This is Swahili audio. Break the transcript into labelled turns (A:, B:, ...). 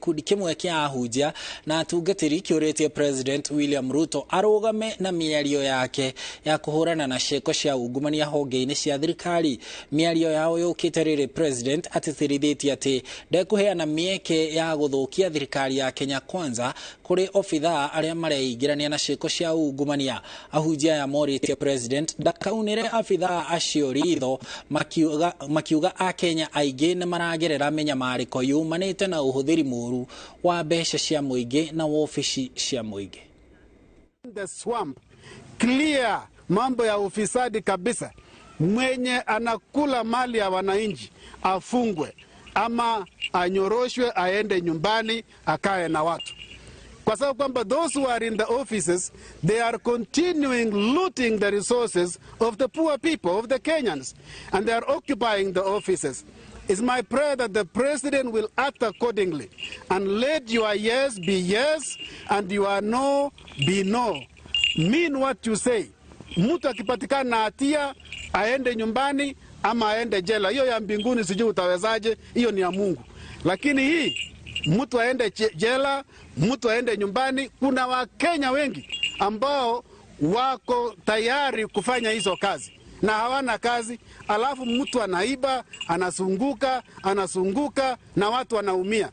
A: gikundi kimwe kia Ahunjia na atungatiri kiuretie President William Ruto arugame na miario yake ya kũhũrana na ciĩko cia ungumania honge-inĩ cia thirikari. Miario yao yũkĩte rĩrĩ President atĩtĩrithĩtie atĩ ndekũheana mĩeke ya gũthũkia thirikari ya Kenya Kwanza kũrĩ obithaa arĩa mareingĩrania na ciĩko cia ungumania. Ahunjia yamorĩtie President ndakaunĩre abithaa acio ritho makiuga a Kenya aingĩ nĩ maragerera menyamarĩko yumanĩte na ũhũthĩri mũru wa mbeca cia mũingĩ na wobici cia mũingĩ.
B: The swamp clear mambo ya ufisadi kabisa. Mwenye anakula mali ya wananchi afungwe ama anyoroshwe aende nyumbani akae na watu. Kwa sababu kwamba those who are in the offices, they are continuing looting the resources of the poor people, of the Kenyans, and they are occupying the offices. It's my prayer that the president will act accordingly and let your yes be yes and your no be no. Mean what you say. Mtu akipatikana na hatia aende nyumbani ama aende jela. Hiyo ya mbinguni sijui utawezaje, hiyo ni ya Mungu. Lakini hii mtu aende jela, mtu aende nyumbani, kuna Wakenya wengi ambao wako tayari kufanya hizo kazi na hawana kazi, alafu mtu anaiba, anasunguka na watu wanaumia.